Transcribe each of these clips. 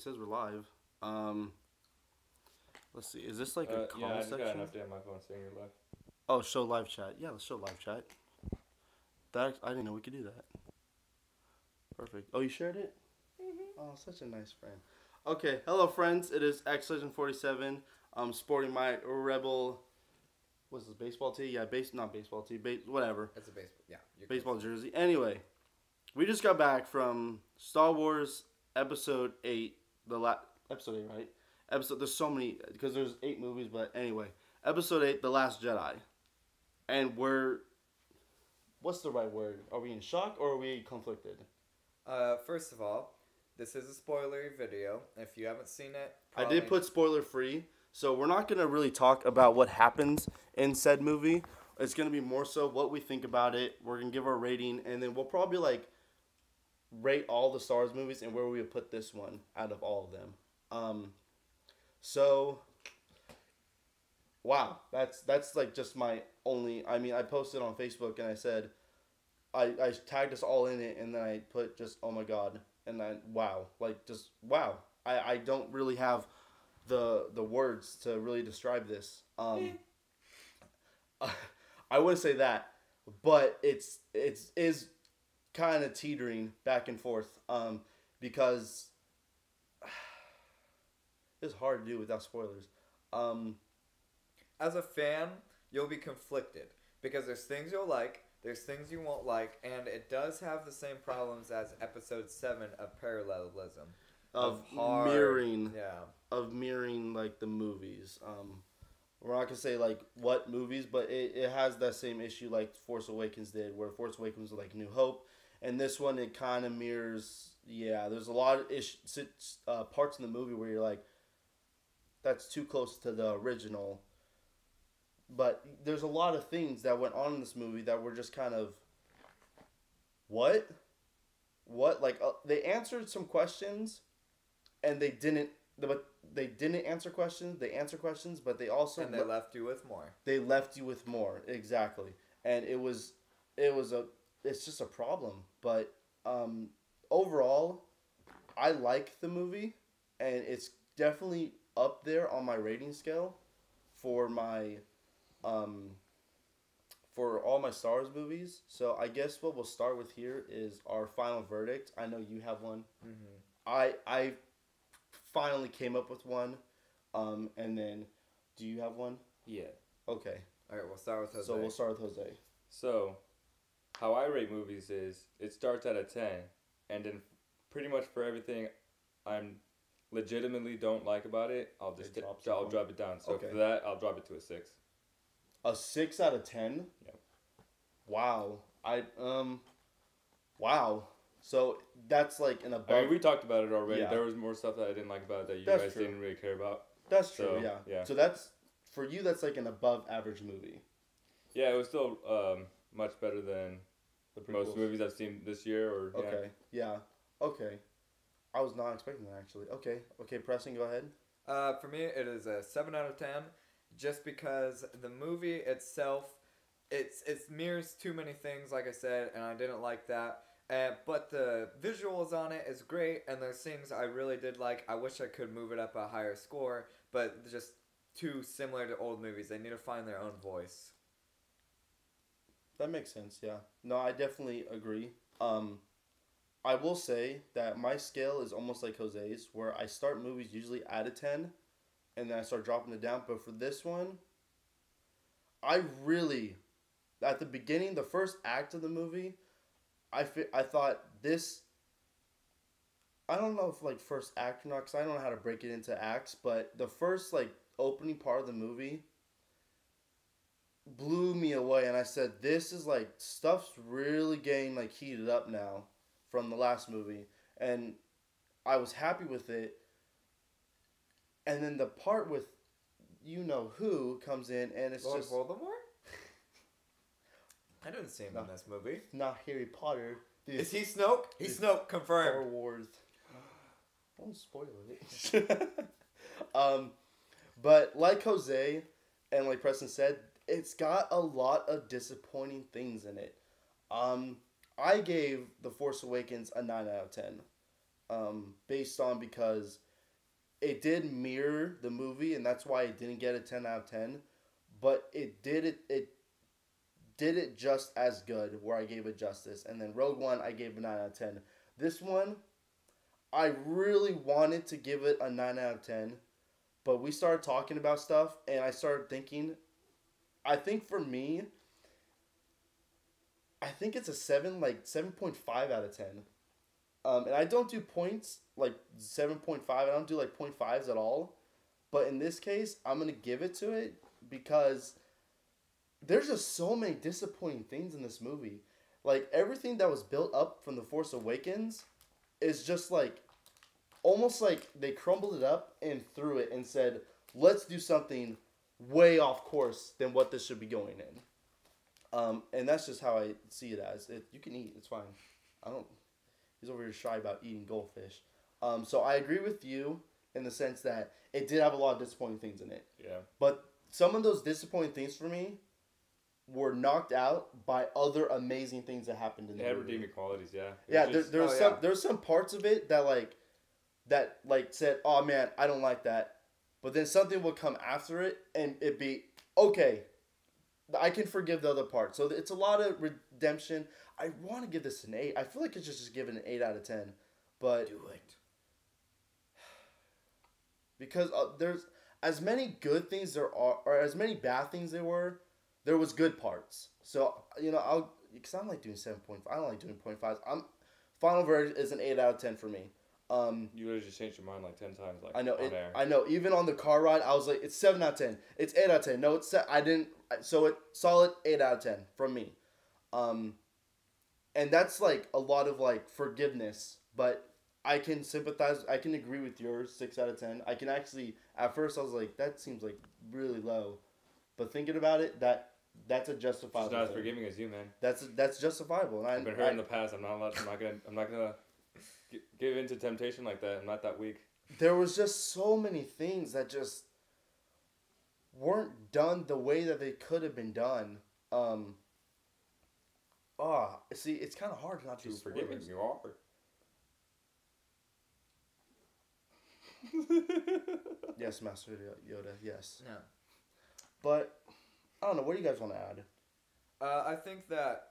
it says we're live. Let's see. Is this like a call Yeah, I just got section? an update on my phone saying you're live. Oh, show live chat. Yeah, let's show live chat. That I didn't know we could do that. Perfect. Oh, you shared it? Oh, such a nice friend. Okay, hello friends. It is X Legend 47. I'm sporting my Rebel. What's this, baseball tee? Yeah, not baseball tee. Whatever. It's a baseball. Yeah, Baseball jersey. Anyway, we just got back from Star Wars Episode 8. Episode 8, right? There's so many because there's 8 movies, but anyway, Episode 8, The Last Jedi, and what's the right word? Are we in shock or are we conflicted? First of all, this is a spoilery video. If you haven't seen it, I did put spoiler free, so we're not gonna really talk about what happens in said movie. It's gonna be more so what we think about it. We're gonna give our rating, and then we'll probably rate all the Star Wars movies and where we would put this one out of all of them. So, wow, that's like just my only. I mean, I posted on Facebook and I said, I tagged us all in it, and then I put just oh my god, and then wow, like just wow. I don't really have the words to really describe this. I wouldn't say that, but it's kind of teetering back and forth because it's hard to do without spoilers. As a fan, you'll be conflicted because there's things you'll like, there's things you won't like, and it does have the same problems as Episode 7 of parallelism. Of mirroring like the movies. We're not gonna say like what movies, but it has that same issue like Force Awakens did, where Force Awakens was like New Hope, and this one it kind of mirrors. Yeah, there's a lot of parts in the movie where you're like, that's too close to the original. But there's a lot of things that went on in this movie that were just kind of, what, like they answered some questions, and they didn't. But they didn't answer questions. They answered questions, but they also left you with more. They left you with more, exactly, and it's just a problem. But overall, I like the movie, and it's definitely up there on my rating scale for my for all my Star Wars movies. So I guess what we'll start with here is our final verdict. I know you have one. Mm-hmm. I finally came up with one, and then, do you have one? Yeah. Okay. All right, we'll start with Jose. So we'll start with Jose. So, how I rate movies is it starts at a 10, and then pretty much for everything I'm legitimately don't like about it, I'll drop it down. So for that, I'll drop it to a 6. A 6 out of 10? Yep. Wow. Wow. So that's like an above. I mean, we talked about it already. Yeah. There was more stuff that I didn't like about it that you That's guys true. didn't really care about. That's true, So, yeah. So that's, for you, that's like an above average movie. Yeah, it was still much better than most movies I've seen this year. Okay, yeah. Okay. I was not expecting that, actually. Okay, Preston, go ahead. For me, it is a 7 out of 10, just because the movie itself, it mirrors too many things, like I said, and I didn't like that. But the visuals on it is great, and there's things I really did like. I wish I could move it up a higher score, but just too similar to old movies. They need to find their own voice. That makes sense, yeah. No, I definitely agree. I will say that my scale is almost like Jose's, where I start movies usually at a 10, and then I start dropping it down. But for this one, I really, at the beginning, the first act of the movie, I thought this, I don't know if like first act or not, because I don't know how to break it into acts, but the first like opening part of the movie blew me away, and I said, this is like, stuff's really getting like heated up now from the last movie, and I was happy with it. And then the part with you know who comes in, and it's Lord just Voldemort? I didn't see him in this movie. not Harry Potter. Dude, Is he Snoke? He's Snoke, confirmed. Star Wars. Don't spoil it. But like Jose and like Preston said, it's got a lot of disappointing things in it. I gave The Force Awakens a 9 out of 10. Based on because it did mirror the movie, and that's why it didn't get a 10 out of 10. But it did it just as good, where I gave it justice. And then Rogue One, I gave a 9 out of 10. This one, I really wanted to give it a 9 out of 10, but we started talking about stuff, and I started thinking, I think for me, I think it's a 7.5 out of 10. And I don't do points, like 7.5. I don't do like 0.5s at all. But in this case, I'm going to give it to it because there's just so many disappointing things in this movie. Like, everything that was built up from The Force Awakens is just like, almost like they crumbled it up and threw it and said, let's do something way off course than what this should be going in. And that's just how I see it as. You can eat, it's fine. He's over here shy about eating goldfish. So I agree with you in the sense that it did have a lot of disappointing things in it. Yeah. But some of those disappointing things for me were knocked out by other amazing things that happened in the movie. It had redeeming qualities, yeah. There's some parts of it that said, oh man, I don't like that. But then something will come after it and it'd be, okay, I can forgive the other part. So it's a lot of redemption. I want to give this an 8. I feel like it's just given an 8 out of 10. But do it. Because there's as many good things there are, or as many bad things there was good parts. So, because I don't like doing 7.5. I don't like doing 0.5s. Final verdict is an 8 out of 10 for me. You literally just changed your mind like 10 times. Like, I know. on air. I know. Even on the car ride, I was like, it's 7 out of 10. It's 8 out of 10. No, it's I didn't. So it solid 8 out of 10 from me. And that's like a lot of like forgiveness, but I can sympathize. I can agree with yours, 6 out of 10. I can actually. At first, I was like, that seems like really low, but thinking about it, that's a justifiable. She's not as forgiving as you, man. That's justifiable. And I've been hurt in the past. I'm not gonna give in to temptation like that. I'm not that weak. There was just so many things that just weren't done the way that they could have been done. See, it's kind of hard not to forgive me. You are. Yes, Master Yoda. Yes. Yeah. But I don't know. What do you guys want to add? I think that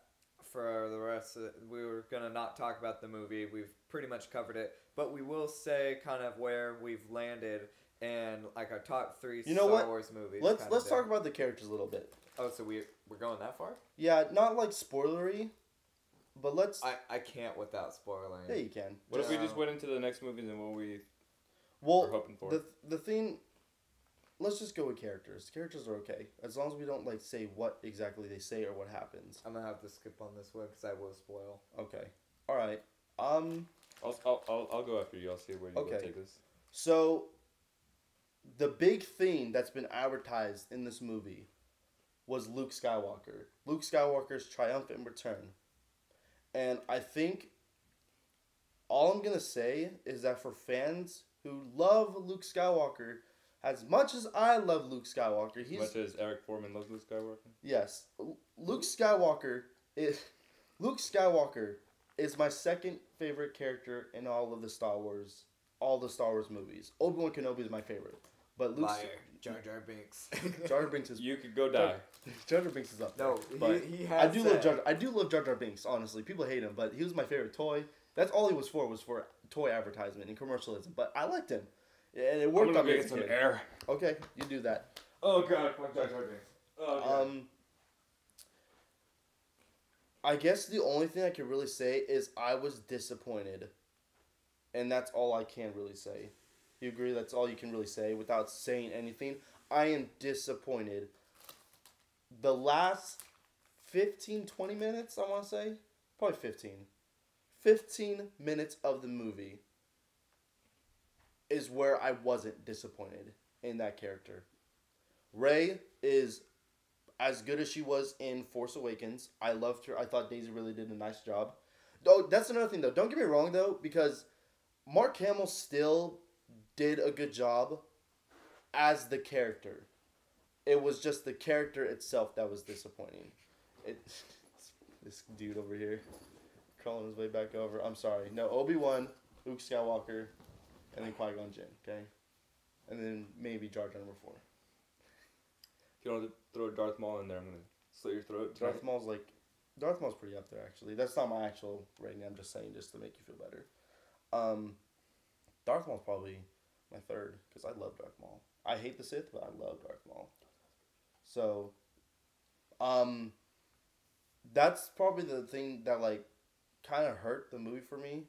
for the rest of it, we were gonna not talk about the movie. We've pretty much covered it, but we will say kind of where we've landed and like our top 3 Star Wars movies. Let's talk about the characters a little bit. Oh, so we're going that far? Yeah, not like spoilery, but let's. I can't without spoiling. Yeah, you can. What if we just went into the next movies and what we were hoping for? The thing. Let's just go with characters. Characters are okay as long as we don't like say what exactly they say or what happens. I'm gonna have to skip on this one because I will spoil. Okay. All right. I'll go after you. I'll see where you go take this. So, the big thing that's been advertised in this movie was Luke Skywalker. Luke Skywalker's triumphant return. And I think all I'm going to say is that for fans who love Luke Skywalker, as much as I love Luke Skywalker, as much as Eric Foreman loves Luke Skywalker? Yes. Luke Skywalker is my second favorite character in all the Star Wars movies. Obi-Wan Kenobi is my favorite. But Luke Jar Jar Binks. Jar Jar Binks is. You could go die. Jar Jar Binks is up there. No, but he has. I do love Jar Jar Binks. Honestly, people hate him, but he was my favorite toy. That's all he was for toy advertisement and commercialism. But I liked him, and it worked on me. Some air. Okay, you do that. Oh God, fuck Jar Jar Binks. Oh God. I guess the only thing I can really say is I was disappointed, and that's all I can really say. You agree that's all you can really say without saying anything? I am disappointed. The last 15, 20 minutes, I want to say, probably 15. 15 minutes of the movie is where I wasn't disappointed in that character. Rey is as good as she was in Force Awakens. I loved her. I thought Daisy really did a nice job. Oh, that's another thing, though. Don't get me wrong, though, because Mark Hamill still did a good job as the character. It was just the character itself that was disappointing. This dude over here crawling his way back over. I'm sorry. No, Obi-Wan, Luke Skywalker, and then Qui-Gon Jinn, okay? and then maybe Jar Jar number 4. If you don't want to throw Darth Maul in there, I'm gonna slit your throat. Darth Maul's pretty up there actually. That's not my actual rating. I'm just saying just to make you feel better. Darth Maul's probably my 3rd because I love Darth Maul. I hate the Sith, but I love Darth Maul. So, that's probably the thing that like kind of hurt the movie for me,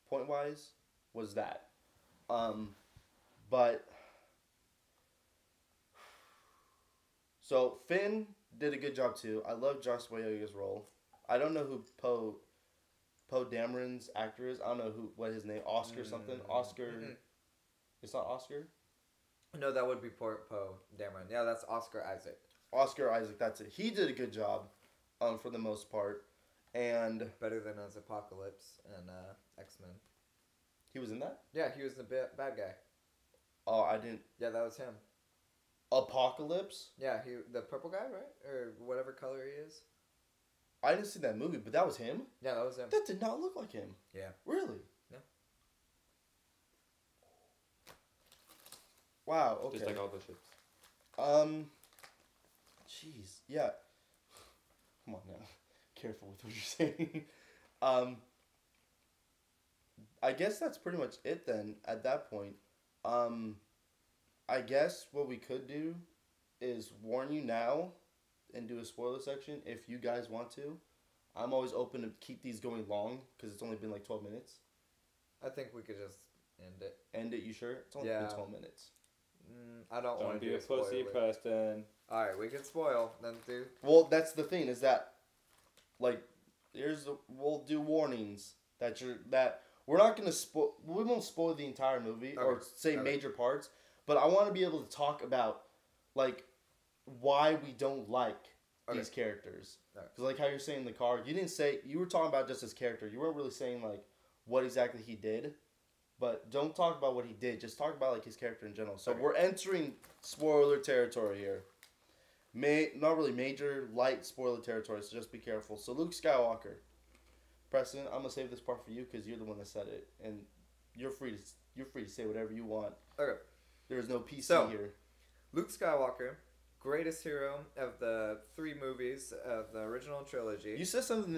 point wise, was that. But so Finn did a good job too. I love Josh Boyaga's role. I don't know who Poe Dameron's actor is. I don't know what his name. Oscar something. Oscar. Mm-hmm. It's not Oscar. No, that would be Poe Dameron. Yeah, that's Oscar Isaac. Oscar Isaac. That's it. He did a good job, for the most part, and better than as Apocalypse and X-Men. He was in that? Yeah, he was the bad guy. Oh, I didn't. Yeah, that was him. Apocalypse? Yeah, the purple guy, right? Or whatever color he is. I didn't see that movie, but that was him? Yeah, that was him. That did not look like him. Yeah. Really? Yeah. Wow, okay. Just like all the ships. Jeez. Yeah. Come on now. Careful with what you're saying. I guess that's pretty much it then at that point. I guess what we could do is warn you now and do a spoiler section if you guys want to. I'm always open to keep these going long because it's only been like 12 minutes. I think we could just end it. End it, you sure? It's only been 12 minutes. I don't want to be a pussy, Preston. Alright, we can spoil then, dude. Well, that's the thing is that, like, we'll do warnings that we're not gonna spoil. We won't spoil the entire movie or say major parts, but I want to be able to talk about, like, why we don't like these characters. Because like how you're saying in the car, you were talking about just his character. You weren't really saying like what exactly he did. But don't talk about what he did. Just talk about like his character in general. So we're entering spoiler territory here. Not really major, light spoiler territory. So just be careful. So Luke Skywalker, Preston, I'm gonna save this part for you because you're the one that said it, and you're free to say whatever you want. Okay. There is no PC here. Luke Skywalker, greatest hero of the 3 movies of the original trilogy. You said something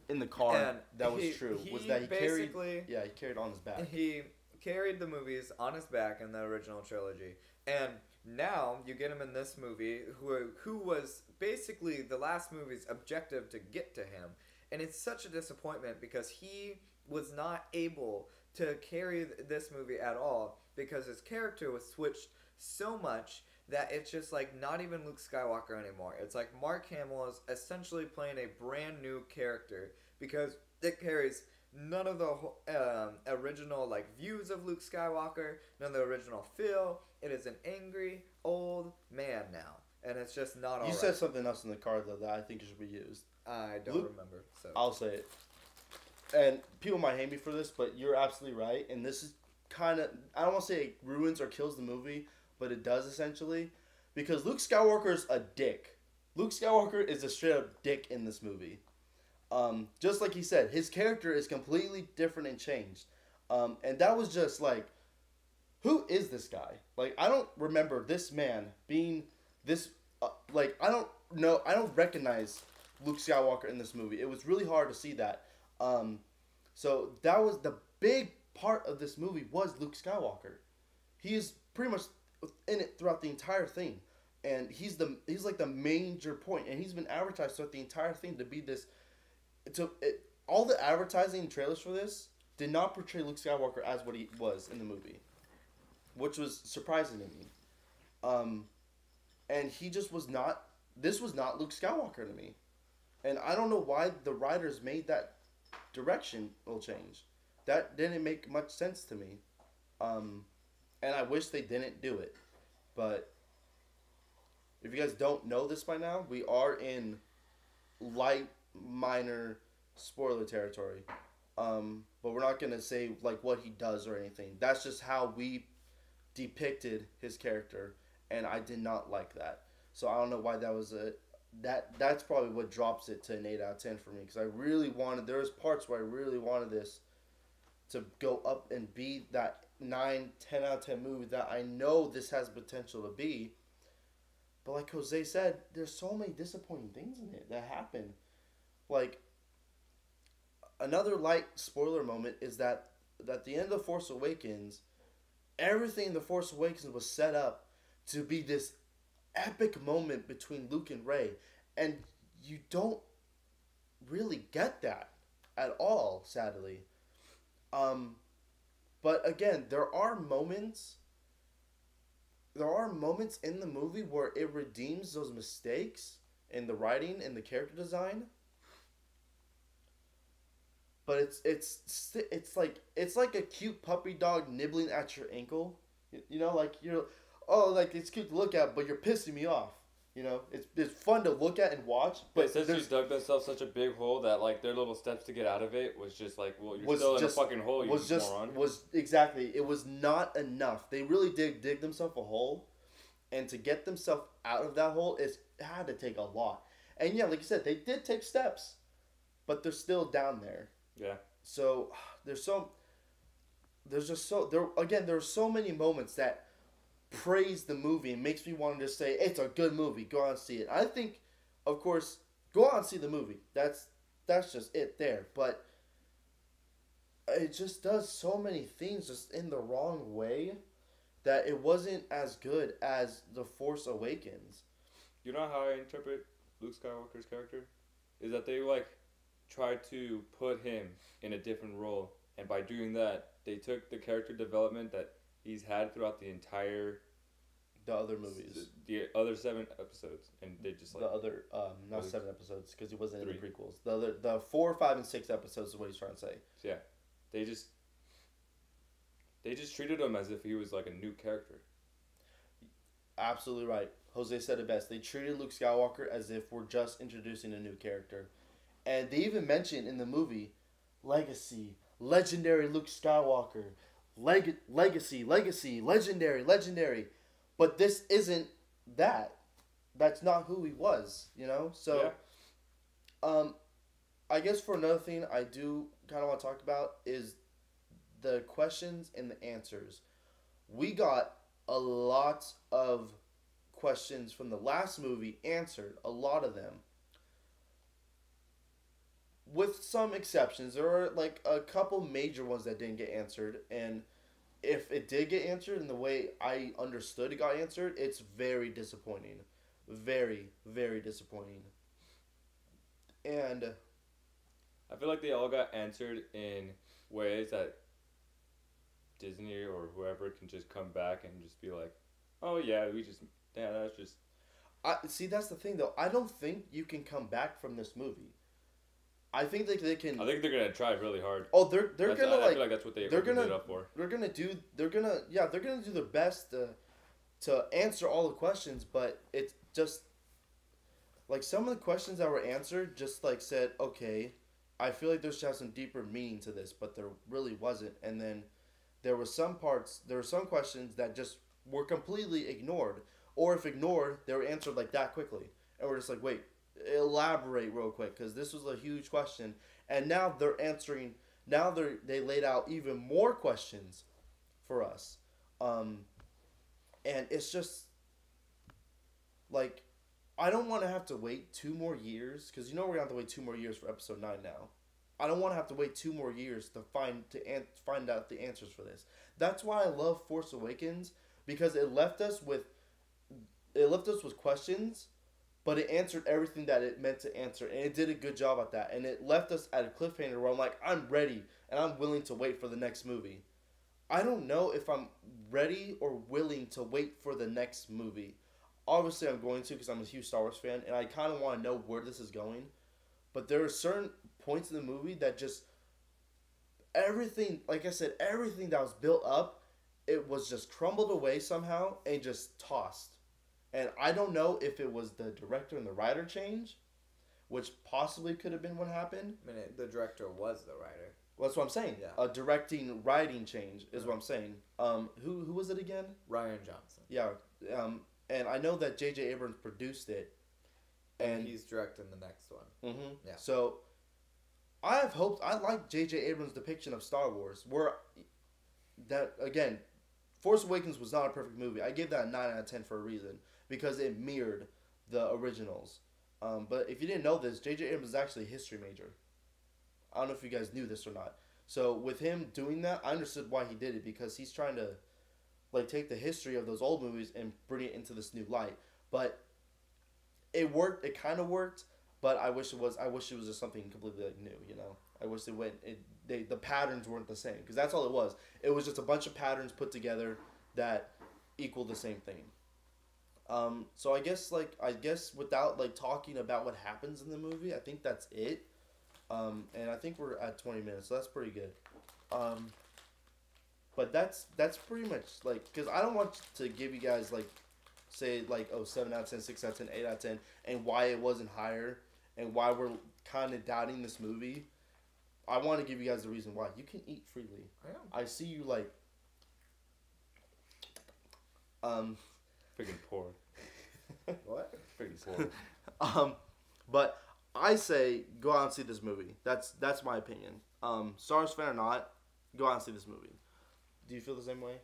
in the car that was true. Was that he carried on his back. He carried the movies on his back in the original trilogy. And now you get him in this movie who was basically the last movie's objective to get to him. And it's such a disappointment because he was not able to carry this movie at all because his character was switched so much that it's just like not even Luke Skywalker anymore. It's like Mark Hamill is essentially playing a brand new character because it carries none of the original like views of Luke Skywalker, none of the original feel. It is an angry old man now, and it's just not all right. You said something else in the car though that I think should be used. I don't remember. So I'll say it. And people might hate me for this, but you're absolutely right. And this is kind of, I don't want to say it ruins or kills the movie, but it does essentially. Because Luke Skywalker's a dick. Luke Skywalker is a straight up dick in this movie. Just like he said, his character is completely different and changed. And that was just like, who is this guy? Like, I don't remember this man being this, I don't recognize Luke Skywalker in this movie. It was really hard to see that. So that was the big part of this movie was Luke Skywalker. He is pretty much in it throughout the entire thing, and he's like the major point, and he's been advertised throughout the entire thing to be this. All the advertising and trailers for this did not portray Luke Skywalker as what he was in the movie, which was surprising to me. And he just was not. This was not Luke Skywalker to me. And I don't know why the writers made that direction will change. That didn't make much sense to me. And I wish they didn't do it. But if you guys don't know this by now, we are in light, minor spoiler territory. But we're not going to say like what he does or anything. That's just how we depicted his character. And I did not like that. So I don't know why that was that's probably what drops it to an 8 out of 10 for me, because I really wanted, there was parts where I really wanted this to go up and be that 9, 10 out of 10 movie that I know this has potential to be. But like Jose said, there's so many disappointing things in it that happen. Like, another light spoiler moment is that at the end of Force Awakens, everything in The Force Awakens was set up to be this epic moment between Luke and Rey. And you don't really get that at all, sadly. But again, there are moments in the movie where it redeems those mistakes in the writing and the character design. But it's like a cute puppy dog nibbling at your ankle. You know, like like it's cute to look at, but you're pissing me off. You know, it's fun to look at and watch, but since you dug themselves such a big hole that like their little steps to get out of it was just like, well, you're still in a fucking hole. Exactly. It was not enough. They really did dig themselves a hole, and to get themselves out of that hole, it had to take a lot. And yeah, like you said, they did take steps, but they're still down there. Yeah. So there are so many moments that praise the movie and makes me want to just say it's a good movie. Go out and see it. I think, of course, go out and see the movie. That's just it there. But it just does so many things just in the wrong way that it wasn't as good as The Force Awakens. You know how I interpret Luke Skywalker's character? Is that they like tried to put him in a different role, and by doing that, they took the character development that he's had throughout the other movies, the other 7 episodes, and they just like the other not 7 episodes because he wasn't in the prequels. The 4, 5, and 6 episodes is what he's trying to say. So yeah, they just treated him as if he was like a new character. Absolutely right. Jose said it best. They treated Luke Skywalker as if we're just introducing a new character, and they even mentioned in the movie, legacy, legendary Luke Skywalker. Legacy, legendary. But this isn't that. That's not who he was, you know? So, yeah. I guess for another thing I do kind of want to talk about is the questions and the answers. We got a lot of questions from the last movie answered, a lot of them. With some exceptions, there are like a couple major ones that didn't get answered, and if it did get answered in the way I understood it got answered, it's very disappointing. Very, very disappointing. And I feel like they all got answered in ways that Disney or whoever can just come back and just be like, oh yeah, that's just... See, that's the thing though. I don't think you can come back from this movie. I think they can. I think they're gonna try really hard. Oh, they're gonna I feel like that's what they're gonna it up for. They're gonna do their best to answer all the questions, but it's just like some of the questions that were answered just like said, okay, I feel like there's just some deeper meaning to this, but there really wasn't. And then there were some questions that just were completely ignored, or if ignored, they were answered like that quickly, and we're just like, wait. Elaborate real quick because this was a huge question, and now they're answering. Now they laid out even more questions for us, and it's just like I don't want to have to wait 2 more years because we're gonna have to wait 2 more years for episode 9 now. I don't want to have to wait 2 more years to find out the answers for this. That's why I love Force Awakens because it left us with questions. But it answered everything that it meant to answer, and it did a good job at that. And it left us at a cliffhanger where I'm like, I'm ready, and I'm willing to wait for the next movie. I don't know if I'm ready or willing to wait for the next movie. Obviously, I'm going to because I'm a huge Star Wars fan, and I kind of want to know where this is going. But there are certain points in the movie that just... Everything, like I said, everything that was built up, it was just crumbled away somehow and just tossed. And I don't know if it was the director and the writer change, which possibly could have been what happened. I mean, the director was the writer. Well, that's what I'm saying. Yeah. A directing, writing change is what I'm saying. Who was it again? Rian Johnson. Yeah. And I know that J.J. Abrams produced it. And he's directing the next one. Mm-hmm. Yeah. So, I have hopes. I like J.J. Abrams' depiction of Star Wars, where that again, Force Awakens was not a perfect movie. I gave that a 9 out of 10 for a reason because it mirrored the originals. But if you didn't know this, J.J. Abrams is actually a history major. I don't know if you guys knew this or not. So with him doing that, I understood why he did it because he's trying to like take the history of those old movies and bring it into this new light. But it worked. It kind of worked. But I wish it was just something completely like new. You know, I wish the patterns weren't the same because that's all it was. It was just a bunch of patterns put together that equal the same thing. So I guess without like talking about what happens in the movie, I think that's it. And I think we're at 20 minutes, so that's pretty good. But that's pretty much like because I don't want to give you guys like say like 7 out of 10, 6 out of 10, 8 out of 10, and why it wasn't higher and why we're kind of doubting this movie. I want to give you guys the reason why. You can eat freely. I see you like. Freaking poor. What? Freaking poor. But I say go out and see this movie. That's my opinion. Star Wars fan or not, go out and see this movie. Do you feel the same way?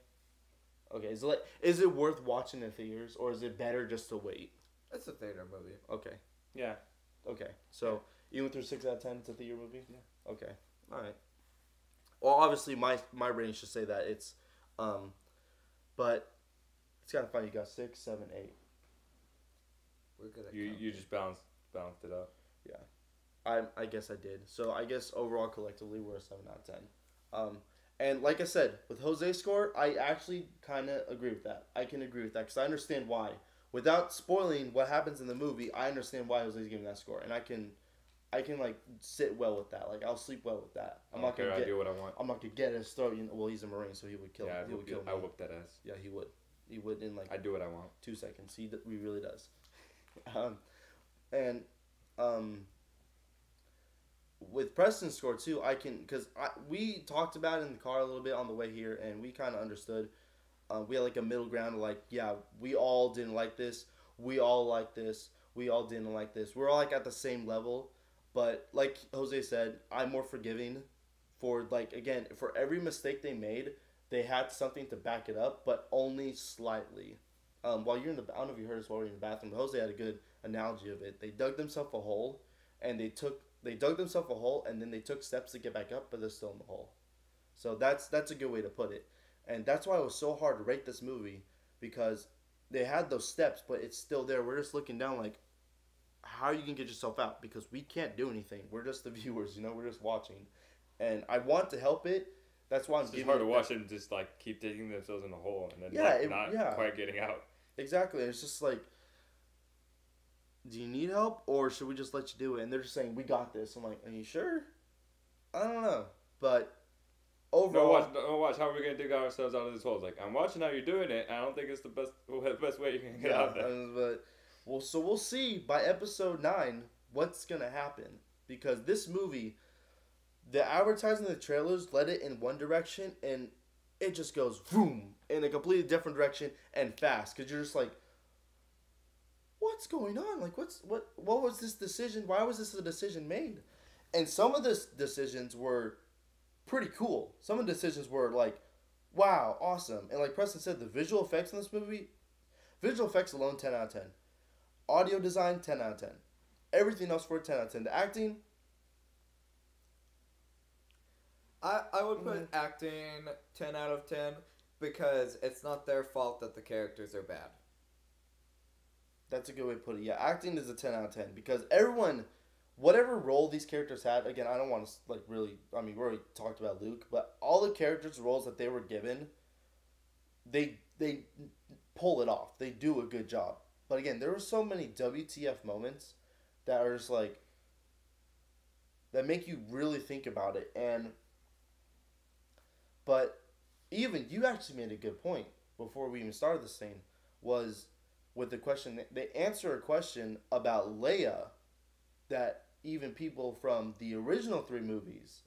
Okay, is it worth watching in theaters or is it better just to wait? It's a theater movie. Okay. Yeah. Okay. So even through 6 out of 10, it's a theater movie. Yeah. Okay. All right. Well, obviously my rating should say that it's, but it's kind of funny. You got 6, 7, 8. We're good at you just balanced it out. Yeah. I guess I did. So I guess overall collectively we're a 7 out of 10. And like I said, with Jose's score, I actually kind of agree with that. I can agree with that because I understand why. Without spoiling what happens in the movie, I understand why Jose's giving that score, and I can like sit well with that. Like I'll sleep well with that. I do what I want. I'm not gonna get his throat. You know, well, he's a Marine, so he would kill. Yeah, he would kill me. I whoop that ass. Yeah, he would. He would in like. I do what I want. 2 seconds. He really does. With Preston's score too, because we talked about it in the car a little bit on the way here, and we kind of understood. We had like a middle ground of like, yeah, we all didn't like this, we all like this, we all didn't like this. We're all like at the same level, but like Jose said, I'm more forgiving for like again for every mistake they made, they had something to back it up, but only slightly. While you're in the, I don't know if you heard us while we were in the bathroom, but Jose had a good analogy of it. They dug themselves a hole, and they dug themselves a hole, and then they took steps to get back up, but they're still in the hole. So that's a good way to put it. And that's why it was so hard to rate this movie, because they had those steps, but it's still there. We're just looking down like, how you can get yourself out? Because we can't do anything. We're just the viewers, we're just watching. And I want to help it. That's why I'm giving it. It's hard to watch them just like keep digging themselves in the hole and then not quite getting out. Exactly. And it's just like, do you need help or should we just let you do it? And they're just saying, we got this. I'm like, are you sure? I don't know. But overall... No, watch. How are we going to dig ourselves out of this hole? It's like, I'm watching how you're doing it. And I don't think it's the best way you can get out there. But, we'll see by episode 9 what's going to happen. Because this movie, the advertising, the trailers led it in one direction and it just goes boom in a completely different direction and fast. Because you're just like, what's going on? Like, what was this decision? Why was this a decision made? And some of the decisions were pretty cool. Some of the decisions were like, wow, awesome. And like Preston said, the visual effects in this movie, visual effects alone, 10 out of 10. Audio design, 10 out of 10. Everything else for 10 out of 10. The acting, I would put acting 10 out of 10 because it's not their fault that the characters are bad. That's a good way to put it. Yeah, acting is a 10 out of 10 because everyone, whatever role these characters had, again, I don't want to like really, I mean, we already talked about Luke, but all the characters' roles that they were given, they pull it off. They do a good job. But again, there were so many WTF moments that are just like, that make you really think about it. But even, you actually made a good point before we even started this thing, was with the question, they answer a question about Leia that even people from the original 3 movies,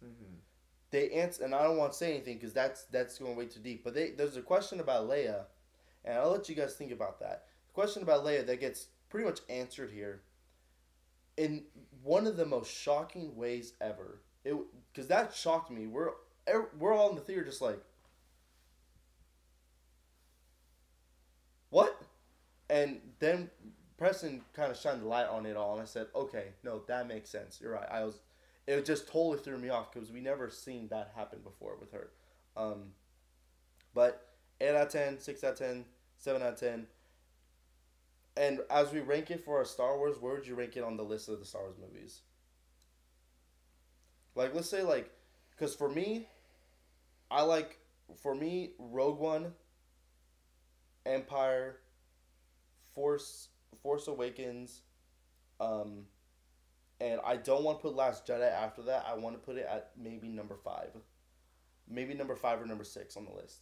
they answer, and I don't want to say anything because that's going way too deep, but there's a question about Leia, and I'll let you guys think about that. The question about Leia that gets pretty much answered here in one of the most shocking ways ever. Because that shocked me. We're all in the theater just like, And then Preston kind of shined the light on it all, and I said, okay, no, that makes sense. You're right. It just totally threw me off because we never seen that happen before with her. But 8 out of 10, 6 out of 10, 7 out of 10. And as we rank it for our Star Wars, where would you rank it on the list of the Star Wars movies? Like, let's say, like, because for me, Rogue One, Empire, Force Awakens, and I don't want to put Last Jedi after that. I want to put it at maybe number 5. Maybe number 5 or number 6 on the list.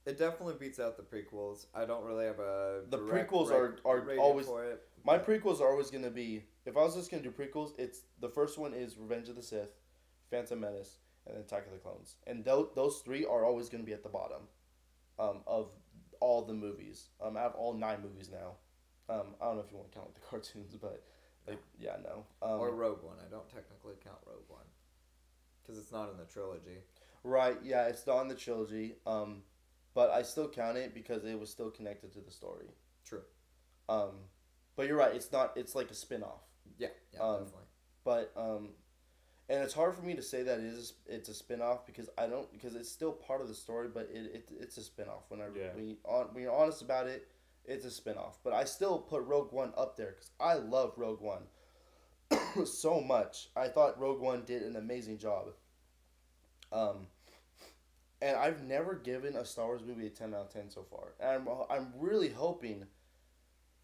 It definitely beats out the prequels. I don't really have a the prequels are always for it. My prequels are always gonna be, if I was just gonna do prequels, it's the first one is Revenge of the Sith, Phantom Menace, and then Attack of the Clones, and those 3 are always gonna be at the bottom, of all the movies. I have all 9 movies now. I don't know if you want to count the cartoons, but no. Or Rogue One. I don't technically count Rogue One because it's not in the trilogy. Right? Yeah, it's not in the trilogy. But I still count it because it was still connected to the story. True. But you're right. It's not. It's like a spin-off. Yeah. Definitely. But and it's hard for me to say that it's a spin-off because it's still part of the story, but it's a spin-off. When you're honest about it, it's a spin-off. But I still put Rogue One up there because I love Rogue One so much. I thought Rogue One did an amazing job. And I've never given a Star Wars movie a 10 out of 10 so far. And I'm really hoping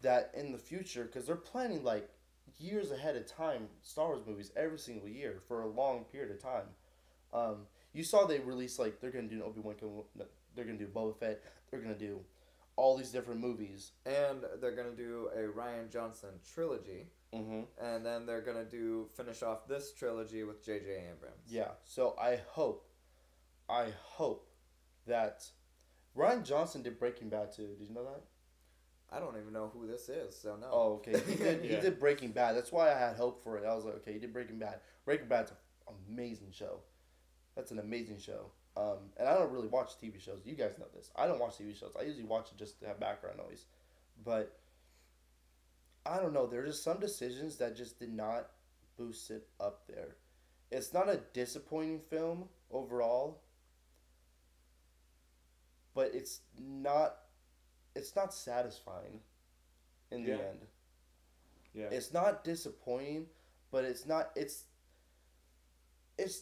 that in the future, because they're planning like years ahead of time Star Wars movies every single year for a long period of time. You saw they released like they're gonna do Obi-Wan, they're gonna do Boba Fett, they're gonna do all these different movies, and they're gonna do a Rian Johnson trilogy. Mm-hmm. And then they're gonna finish off this trilogy with J.J. Abrams. Yeah. So I hope that Rian Johnson did Breaking Bad too. Did you know that? I don't even know who this is, so no. Oh, okay. He did. He did Breaking Bad. That's why I had hope for it. I was like, okay, he did Breaking Bad. Breaking Bad's an amazing show. That's an amazing show. And I don't really watch TV shows. You guys know this. I don't watch TV shows. I usually watch it just to have background noise. But I don't know. There are just some decisions that just did not boost it up there. It's not a disappointing film overall, but it's not satisfying in the end. Yeah. It's not disappointing, but it's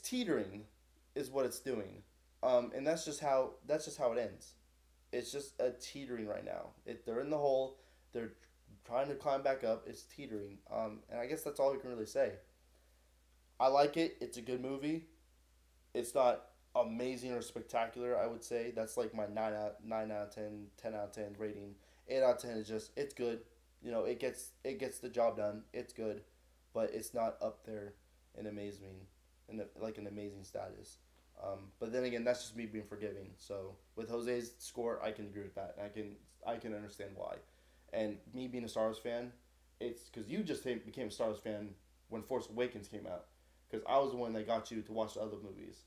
teetering is what it's doing. And that's just how it ends. It's just a teetering right now. They're in the hole, they're trying to climb back up, it's teetering. And I guess that's all we can really say. I like it. It's a good movie. It's not amazing or spectacular, I would say. That's like my 9 out of 10, 10 out of 10 rating. 8 out of 10 is just, it's good. You know, it gets the job done. It's good, but it's not up there in an amazing status. But then again, that's just me being forgiving. So with Jose's score, I can agree with that. I can understand why. And me being a Star Wars fan, it's because you just became a Star Wars fan when Force Awakens came out. Because I was the one that got you to watch the other movies.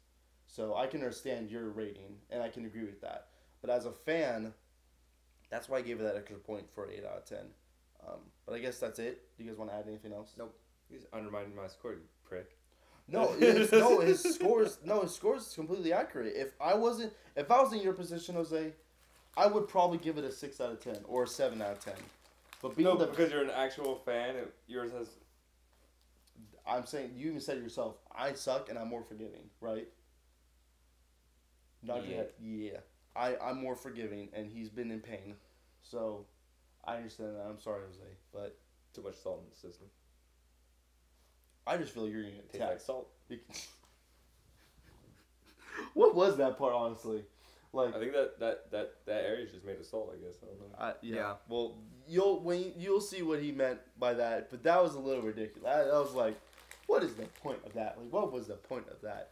So I can understand your rating, and I can agree with that. But as a fan, that's why I gave it that extra point for 8 out of 10. But I guess that's it. Do you guys want to add anything else? Nope. He's undermining my score, you prick. No, his score is completely accurate. If I was in your position, Jose, I would probably give it a 6 out of 10 or a 7 out of 10. But because you're an actual fan, yours has. I'm saying, you even said it yourself, I suck and I'm more forgiving, right? Not yet. Yeah. I'm more forgiving and he's been in pain. So, I understand that. I'm sorry, Jose, but... Too much salt in the system. I just feel like you're going to get attacked. Like salt. What was that part, honestly? Like, I think that area is just made of salt, I guess. I don't know. Yeah. Well, you'll see what he meant by that, but that was a little ridiculous. I was like, what is the point of that? Like, what was the point of that?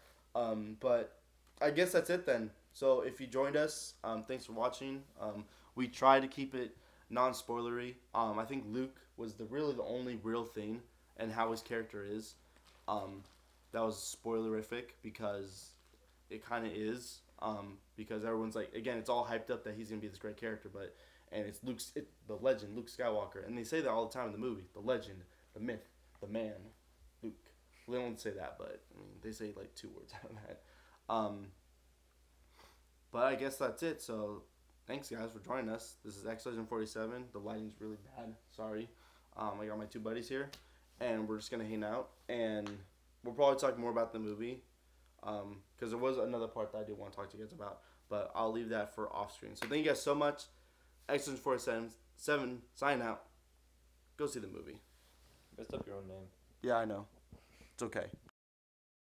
But I guess that's it then. So if you joined us, thanks for watching. We try to keep it non-spoilery. I think Luke was really the only real thing and how his character is. That was spoilerific because it kind of is. Because everyone's like, again, it's all hyped up that he's gonna be this great character, and it's the legend, Luke Skywalker, and they say that all the time in the movie, the legend, the myth, the man, Luke. Well, they don't say that, but I mean, they say like 2 words out of that. But I guess that's it. So thanks guys for joining us. This is X-Legend 47. The lighting's really bad. Sorry. I got my 2 buddies here, and we're just gonna hang out, and we'll probably talk more about the movie. Because there was another part that I did want to talk to you guys about, but I'll leave that for off screen. So thank you guys so much. X-Legend 47, sign out. Go see the movie. Messed up your own name. Yeah, I know. It's okay.